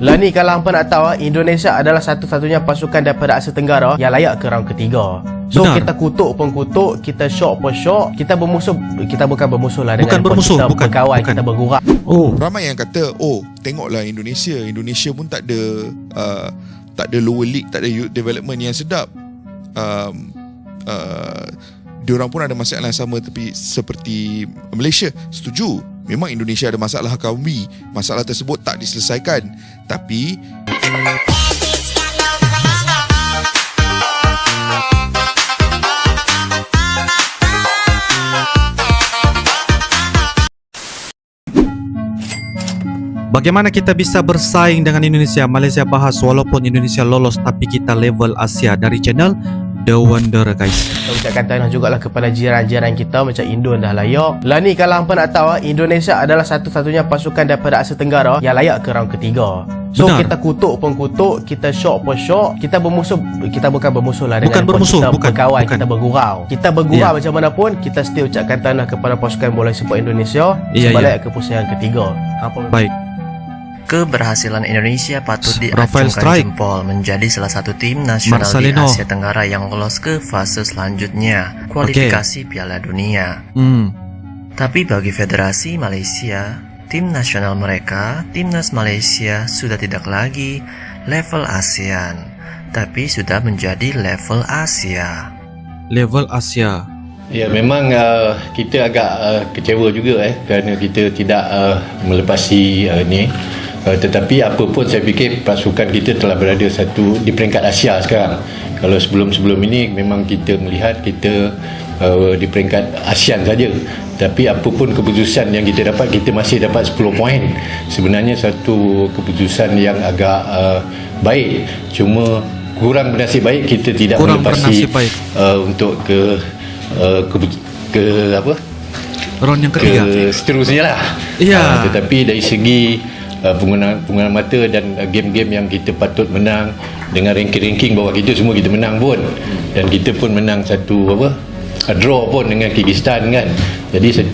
Lah ni kalau hampa nak tahu, Indonesia adalah satu-satunya pasukan daripada Asia Tenggara yang layak ke round ketiga. So Benar. kita kutuk pun kutuk, kita syok pun syok, kita bermusuh, kita bukan bermusuh lah dengan Bukan bermusuh, kita bukan, berkawan, bukan. kita bergurau. Oh, Ramai yang kata, oh tengoklah Indonesia pun tak ada lower league, tak ada youth development yang sedap. Diorang pun ada masalah yang sama tapi seperti Malaysia. Setuju, memang Indonesia ada masalah kaumi. Masalah tersebut tak diselesaikan. Tapi bagaimana kita bisa bersaing dengan Indonesia? Malaysia bahas walaupun Indonesia lolos tapi kita level Asia dari channel The Wonder, guys. Kita ucapkan tahniah jugalah kepada jiran-jiran kita macam Indon dah layak. Lah ni kalau hampa nak tahu, Indonesia adalah satu-satunya pasukan daripada Asia Tenggara yang layak ke round ketiga. So Benar. kita kutuk pun kutuk, kita syok pun syok, kita bermusuh, kita bukan bermusuh lah dengan Bukan bermusuh, kita bukan, berkawan, bukan. kita bergurau. Kita bergurau Ya. macam mana pun, kita still ucapkan tahniah kepada pasukan bola sepak Indonesia Ya, sebab ya. layak ke pusingan ketiga. Apa? Baik. Keberhasilan Indonesia patut Rafael diacungkan Strike. jempol menjadi salah satu tim nasional Marcelino. di Asia Tenggara yang lolos ke fase selanjutnya, kualifikasi Piala Dunia. Tapi bagi Federasi Malaysia, tim nasional mereka, Timnas Malaysia sudah tidak lagi level ASEAN, tapi sudah menjadi level Asia. Level Asia. Ya, memang kita agak kecewa juga kerana kita tidak melepasi ni. Tetapi apa pun saya fikir pasukan kita telah berada di peringkat Asia sekarang. Kalau sebelum-sebelum ini memang kita melihat kita di peringkat ASEAN saja. Tapi apa pun keputusan yang kita dapat, kita masih dapat 10 poin. Sebenarnya satu keputusan yang agak baik. Cuma kurang bernasib baik kita tidak Kurang melepasi bernasib baik. untuk ke apa? Round yang ketiga. Seterusnya lah. Ya. Tetapi dari segi penggunaan mata dan game-game yang kita patut menang dengan ranking-ranking bawah kita, semua kita menang pun, dan kita pun menang satu draw pun dengan Kyrgyzstan kan. Jadi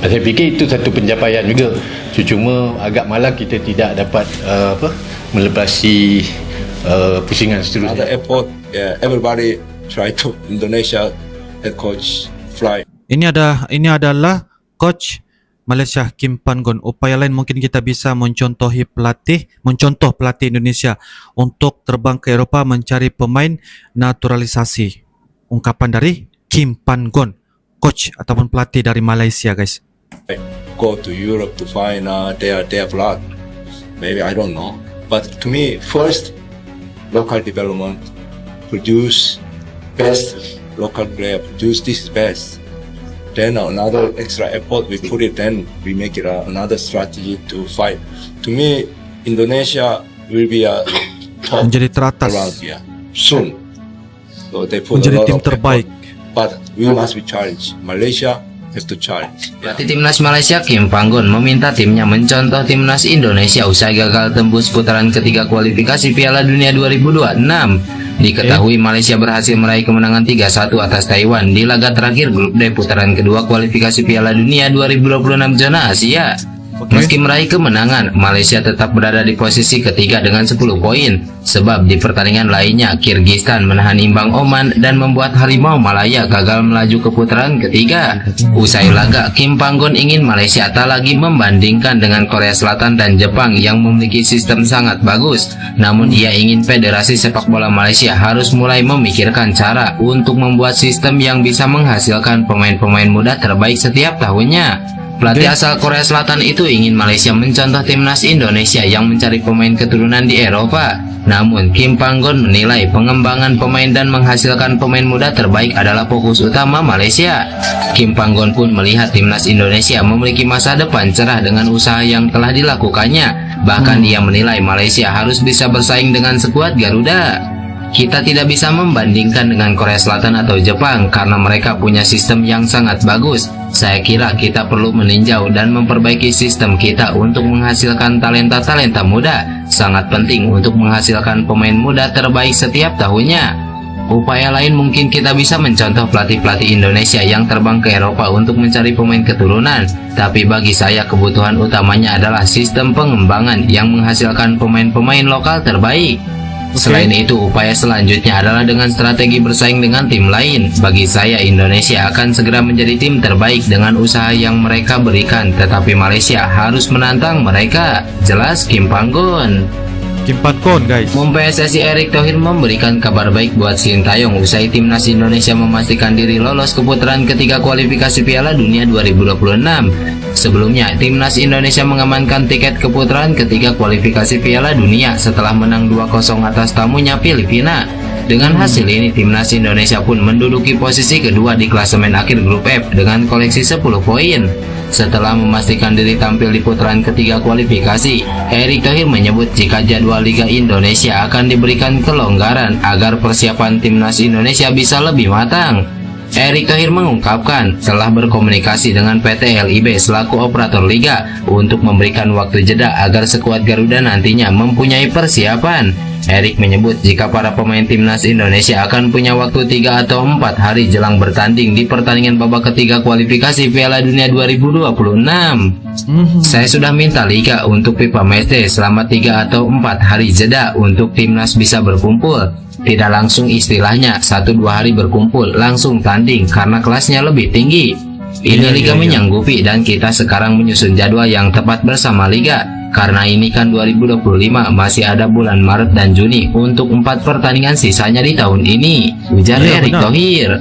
saya fikir itu satu pencapaian juga. Cuma agak malang kita tidak dapat melepasi pusingan Other seterusnya. airport, everybody try to Indonesia head coach fly. Ini adalah coach Malaysia Kim Pan Gon. Upaya lain mungkin kita bisa mencontoh pelatih Indonesia untuk terbang ke Eropah mencari pemain naturalisasi. Ungkapan dari Kim Pan Gon, coach ataupun pelatih dari Malaysia, guys. Go to Europe to find their blood. Maybe I don't know. But to me, first local development, produce best local player, produce this best. Then another extra effort we put it. Then we make it another strategy to fight. To me, Indonesia will be a top Menjadi teratas, around here soon. So they put menjadi a lot tim of terbaik. effort, but we must be challenged. Malaysia have to challenge. Pelatih Timnas Malaysia Kim Panggon meminta timnya mencontoh Timnas Indonesia usai gagal tembus putaran ketiga kualifikasi Piala Dunia 2026. Diketahui Malaysia berhasil meraih kemenangan 3-1 atas Taiwan di laga terakhir grup D putaran kedua kualifikasi Piala Dunia 2026 zona Asia. Meski meraih kemenangan, Malaysia tetap berada di posisi ketiga dengan 10 poin. Sebab di pertandingan lainnya, Kyrgyzstan menahan imbang Oman dan membuat Harimau Malaya gagal melaju ke putaran ketiga. Usai laga, Kim Panggon ingin Malaysia tak lagi membandingkan dengan Korea Selatan dan Jepang yang memiliki sistem sangat bagus. Namun ia ingin Federasi Sepak Bola Malaysia harus mulai memikirkan cara untuk membuat sistem yang bisa menghasilkan pemain-pemain muda terbaik setiap tahunnya. Pelatih asal Korea Selatan itu ingin Malaysia mencontoh timnas Indonesia yang mencari pemain keturunan di Eropa. Namun Kim Panggon menilai pengembangan pemain dan menghasilkan pemain muda terbaik adalah fokus utama Malaysia. Kim Panggon pun melihat timnas Indonesia memiliki masa depan cerah dengan usaha yang telah dilakukannya. Bahkan ia menilai Malaysia harus bisa bersaing dengan skuad Garuda. Kita tidak bisa membandingkan dengan Korea Selatan atau Jepang karena mereka punya sistem yang sangat bagus. Saya kira kita perlu meninjau dan memperbaiki sistem kita untuk menghasilkan talenta-talenta muda. Sangat penting untuk menghasilkan pemain muda terbaik setiap tahunnya. Upaya lain mungkin kita bisa mencontoh pelatih-pelatih Indonesia yang terbang ke Eropa untuk mencari pemain keturunan. Tapi bagi saya kebutuhan utamanya adalah sistem pengembangan yang menghasilkan pemain-pemain lokal terbaik. Selain itu, upaya selanjutnya adalah dengan strategi bersaing dengan tim lain. Bagi saya, Indonesia akan segera menjadi tim terbaik dengan usaha yang mereka berikan. Tetapi Malaysia harus menantang mereka. Jelas Kim Panggon. Kimpan Kon guys. PSSI Erick Thohir memberikan kabar baik buat Sintayong usai timnas Indonesia memastikan diri lolos ke putaran ketiga kualifikasi Piala Dunia 2026. Sebelumnya, timnas Indonesia mengamankan tiket ke putaran ketiga kualifikasi Piala Dunia setelah menang 2-0 atas tamunya Filipina. Dengan hasil ini, timnas Indonesia pun menduduki posisi kedua di klasemen akhir grup F dengan koleksi 10 poin. Setelah memastikan diri tampil di putaran ketiga kualifikasi, Erick Thohir menyebut jika jadwal Liga Indonesia akan diberikan kelonggaran agar persiapan timnas Indonesia bisa lebih matang. Erick Thohir mengungkapkan telah berkomunikasi dengan PT LIB selaku operator liga untuk memberikan waktu jeda agar skuad Garuda nantinya mempunyai persiapan. Erick menyebut jika para pemain timnas Indonesia akan punya waktu 3 atau 4 hari jelang bertanding di pertandingan babak ketiga kualifikasi Piala Dunia 2026. Saya sudah minta Liga untuk FIFA Matchday selama 3 atau 4 hari jeda untuk timnas bisa berkumpul. Tidak langsung istilahnya 1-2 hari berkumpul langsung tanding karena kelasnya lebih tinggi. Ini Liga menyanggupi dan kita sekarang menyusun jadwal yang tepat bersama Liga. Karena ini kan 2025 masih ada bulan Maret dan Juni untuk 4 pertandingan sisanya di tahun ini, ujar Erick Thohir.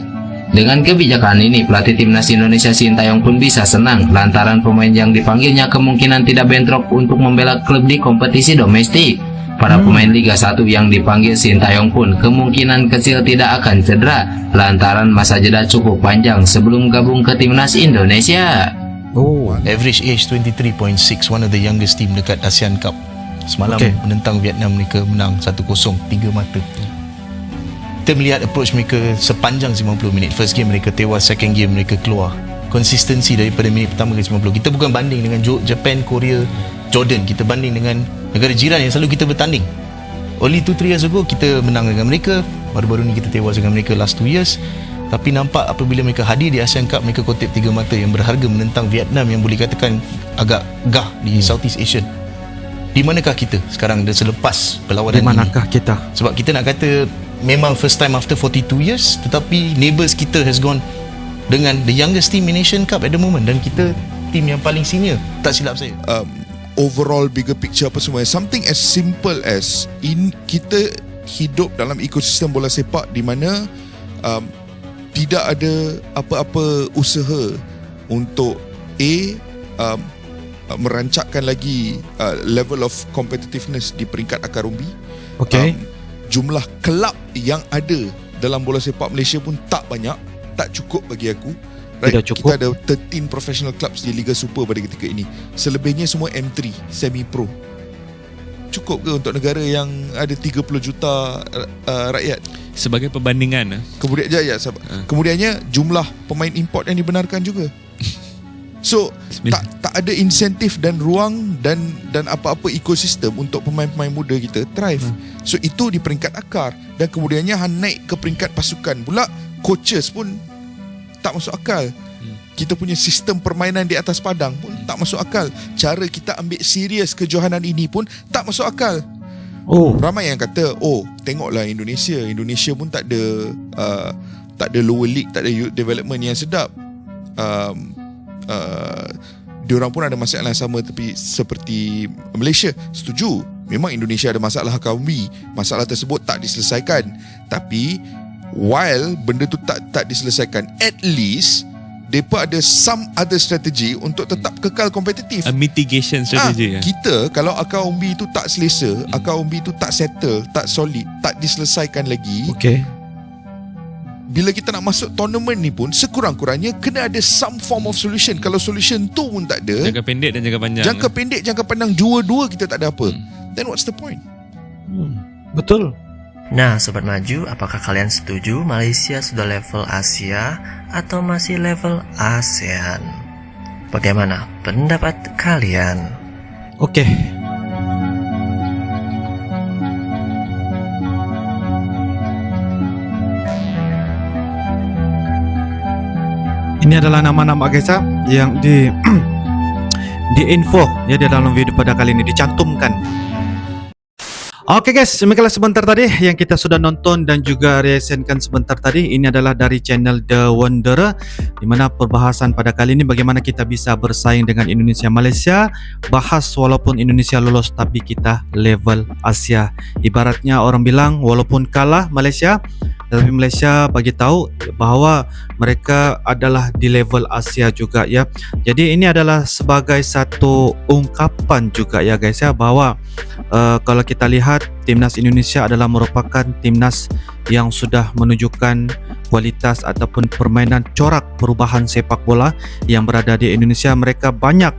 Dengan kebijakan ini, pelatih timnas Indonesia Sintayong pun bisa senang lantaran pemain yang dipanggilnya kemungkinan tidak bentrok untuk membela klub di kompetisi domestik. Para pemain Liga 1 yang dipanggil Sintayong pun kemungkinan kecil tidak akan cedera lantaran masa jeda cukup panjang sebelum gabung ke timnas Indonesia. Average age 23.6, one of the youngest team dekat ASEAN Cup. Semalam menentang Vietnam, mereka menang 1-0, 3 mata. Kita melihat approach mereka sepanjang 90 minit. First game mereka tewas, second game mereka keluar. Konsistensi daripada minit pertama ke 90. Kita bukan banding dengan Japan, Korea, Jordan. Kita banding dengan negara jiran yang selalu kita bertanding. Only 2-3 years ago kita menang dengan mereka. Baru-baru ni kita tewas dengan mereka last 2 years. Tapi nampak apabila mereka hadir di ASEAN Cup, mereka kutip 3 mata yang berharga menentang Vietnam yang boleh katakan agak gah di Southeast Asia. Di manakah kita sekarang selepas perlawanan ini? Di manakah kita? Sebab kita nak kata memang first time after 42 years, tetapi neighbours kita has gone dengan the youngest team in Asian Cup at the moment, dan kita team yang paling senior, tak silap saya. Overall bigger picture apa semua, something as simple as kita hidup dalam ekosistem bola sepak di mana tidak ada apa-apa usaha untuk merancakkan lagi level of competitiveness di peringkat akar umbi. Jumlah kelab yang ada dalam bola sepak Malaysia pun tak banyak, tak cukup bagi aku. Tidak cukup. Kita ada 13 professional clubs di Liga Super pada ketika ini. Selebihnya semua M3, semi-pro. Cukup ke untuk negara yang ada 30 juta rakyat? Sebagai perbandingan, kemudiannya jumlah pemain import yang dibenarkan juga. So tak ada insentif dan ruang dan apa-apa ekosistem untuk pemain-pemain muda kita thrive. So itu di peringkat akar, dan kemudiannya naik ke peringkat pasukan pula. Coaches pun tak masuk akal. Kita punya sistem permainan di atas padang pun tak masuk akal. Cara kita ambil serius kejohanan ini pun tak masuk akal. Ramai yang kata, tengoklah Indonesia pun tak ada lower league, tak ada youth development yang sedap. Diorang pun ada masalah yang sama tapi seperti Malaysia. Setuju, memang Indonesia ada masalah akaumi. Masalah tersebut tak diselesaikan. Tapi while benda tu tak diselesaikan, at least mereka ada some other strategy untuk tetap kekal kompetitif. A mitigation strategy. Kita kalau akar umbi tu tak selesa, akar umbi tu tak settle, tak solid, tak diselesaikan lagi, bila kita nak masuk tournament ni pun sekurang-kurangnya kena ada some form of solution. Kalau solution tu pun tak ada, jangka pendek dan jangka panjang, jangka pendek, jangka panjang, dua-dua kita tak ada apa, then what's the point? Betul. Nah, Sobat Maju, apakah kalian setuju Malaysia sudah level Asia atau masih level ASEAN? Bagaimana pendapat kalian? Ini adalah nama-nama guys ya, yang di info ya di dalam video pada kali ini dicantumkan. Oke guys, demikianlah sebentar tadi yang kita sudah nonton dan juga reaksikan sebentar tadi. Ini adalah dari channel The Wanderer, di mana perbahasan pada kali ini bagaimana kita bisa bersaing dengan Indonesia Malaysia. Bahas walaupun Indonesia lolos tapi kita level Asia. Ibaratnya orang bilang walaupun kalah Malaysia, tapi Malaysia bagi tahu bahawa mereka adalah di level Asia juga ya. Jadi ini adalah sebagai satu ungkapan juga ya guys ya, bahawa kalau kita lihat timnas Indonesia adalah merupakan timnas yang sudah menunjukkan kualitas ataupun permainan corak perubahan sepak bola yang berada di Indonesia. Mereka banyak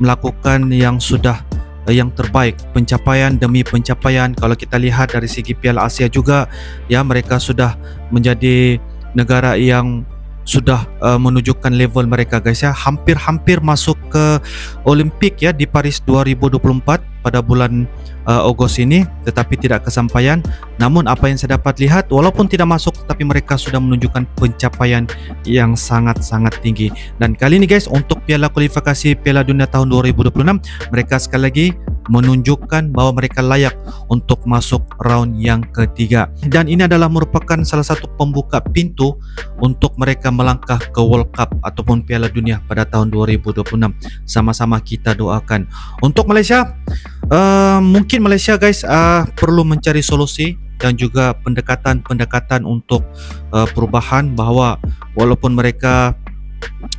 melakukan yang sudah yang terbaik, pencapaian demi pencapaian. Kalau kita lihat dari segi Piala Asia juga ya, mereka sudah menjadi negara yang sudah menunjukkan level mereka guys ya, hampir-hampir masuk ke Olimpik ya di Paris 2024 pada bulan Ogos ini, tetapi tidak kesampaian. Namun apa yang saya dapat lihat, walaupun tidak masuk tetapi mereka sudah menunjukkan pencapaian yang sangat-sangat tinggi. Dan kali ini guys, untuk Piala Kualifikasi Piala Dunia tahun 2026, mereka sekali lagi menunjukkan bahwa mereka layak untuk masuk round yang ketiga. Dan ini adalah merupakan salah satu pembuka pintu untuk mereka melangkah ke World Cup ataupun Piala Dunia pada tahun 2026. Sama-sama kita doakan. Untuk Malaysia, mungkin Malaysia guys perlu mencari solusi dan juga pendekatan untuk perubahan, bahwa walaupun mereka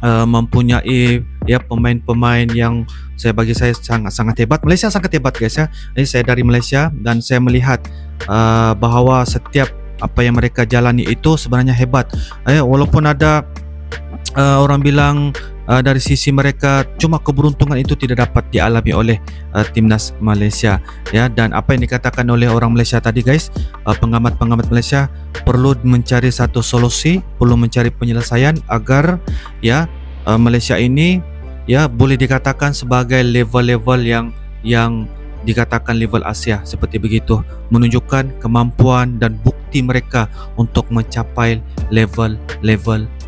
mempunyai ya pemain-pemain yang bagi saya sangat hebat. Malaysia sangat hebat guys ya. Ini saya dari Malaysia dan saya melihat bahawa setiap apa yang mereka jalani itu sebenarnya hebat. Walaupun ada orang bilang dari sisi mereka cuma keberuntungan itu tidak dapat dialami oleh timnas Malaysia ya. Dan apa yang dikatakan oleh orang Malaysia tadi guys, pengamat-pengamat Malaysia perlu mencari satu solusi, perlu mencari penyelesaian agar ya Malaysia ini ya boleh dikatakan sebagai level-level yang dikatakan level Asia, seperti begitu, menunjukkan kemampuan dan bukti mereka untuk mencapai level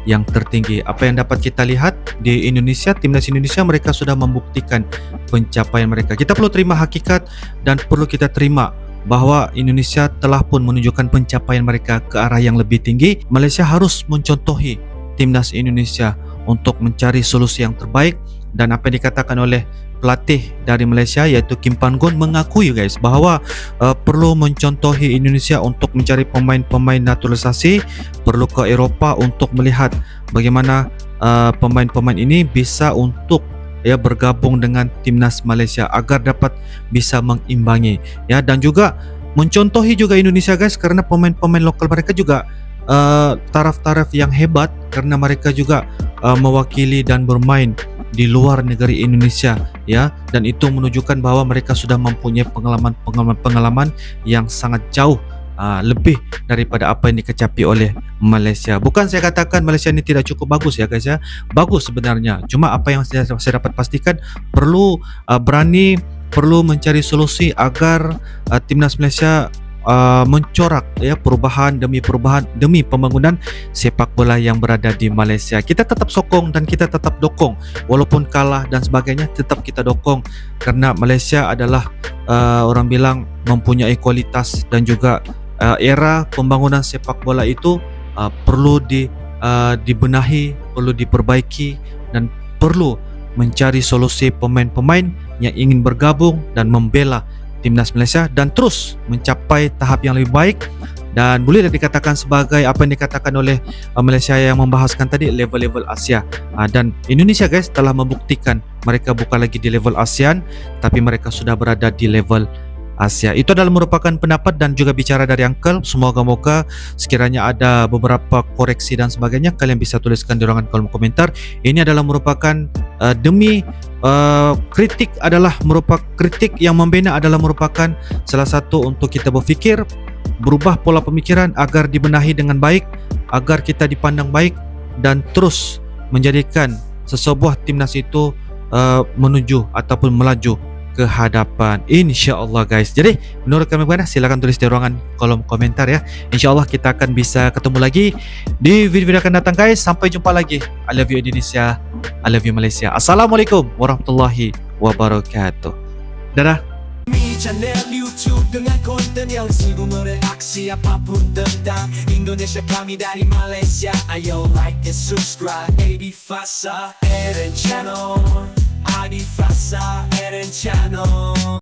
yang tertinggi. Apa yang dapat kita lihat di Indonesia, timnas Indonesia, mereka sudah membuktikan pencapaian mereka. Kita perlu terima hakikat dan perlu kita terima bahawa Indonesia telah pun menunjukkan pencapaian mereka ke arah yang lebih tinggi. Malaysia harus mencontohi timnas Indonesia untuk mencari solusi yang terbaik. Dan apa yang dikatakan oleh pelatih dari Malaysia iaitu Kim Pan Gon mengakui guys bahawa perlu mencontohi Indonesia untuk mencari pemain-pemain naturalisasi, perlu ke Eropah untuk melihat bagaimana pemain-pemain ini bisa untuk ya bergabung dengan timnas Malaysia agar dapat bisa mengimbangi ya. Dan juga mencontohi juga Indonesia guys, karena pemain-pemain lokal mereka juga taraf-taraf yang hebat, karena mereka juga mewakili dan bermain di luar negeri Indonesia ya, dan itu menunjukkan bahwa mereka sudah mempunyai pengalaman yang sangat jauh lebih daripada apa yang dikecapi oleh Malaysia. Bukan saya katakan Malaysia ini tidak cukup bagus ya guys ya, bagus sebenarnya, cuma apa yang saya dapat pastikan perlu berani, perlu mencari solusi agar timnas Malaysia mencorak ya perubahan demi pembangunan sepak bola yang berada di Malaysia. Kita tetap sokong dan kita tetap dokong, walaupun kalah dan sebagainya tetap kita dokong, karena Malaysia adalah orang bilang mempunyai kualitas dan juga era pembangunan sepak bola itu perlu dibenahi, perlu diperbaiki, dan perlu mencari solusi pemain-pemain yang ingin bergabung dan membela timnas Malaysia dan terus mencapai tahap yang lebih baik. Dan boleh dikatakan sebagai apa yang dikatakan oleh Malaysia yang membahaskan tadi, level-level Asia. Dan Indonesia guys telah membuktikan mereka bukan lagi di level ASEAN, tapi mereka sudah berada di level Asia. Itu adalah merupakan pendapat dan juga bicara dari Uncle. Semoga-moga sekiranya ada beberapa koreksi dan sebagainya, kalian bisa tuliskan di ruangan kolom komentar. Ini adalah merupakan demi kritik, adalah merupakan kritik yang membina, adalah merupakan salah satu untuk kita berfikir, berubah pola pemikiran agar dibenahi dengan baik, agar kita dipandang baik dan terus menjadikan sesebuah timnas itu menuju ataupun melaju ke hadapan, insya-Allah guys. Jadi menurut kalian bagaimana? Silakan tulis di ruangan kolom komentar ya. Insya-Allah kita akan bisa ketemu lagi di video-video akan datang guys. Sampai jumpa lagi. I love you Indonesia, I love you Malaysia. Assalamualaikum warahmatullahi wabarakatuh. Dadah. Channel YouTube dengan konten yang sibuk mereaksi apapun tentang Indonesia, kami dari Malaysia. Ayo like and subscribe. Adi Fasa Eren Channel, Adi Fasa Eren Channel.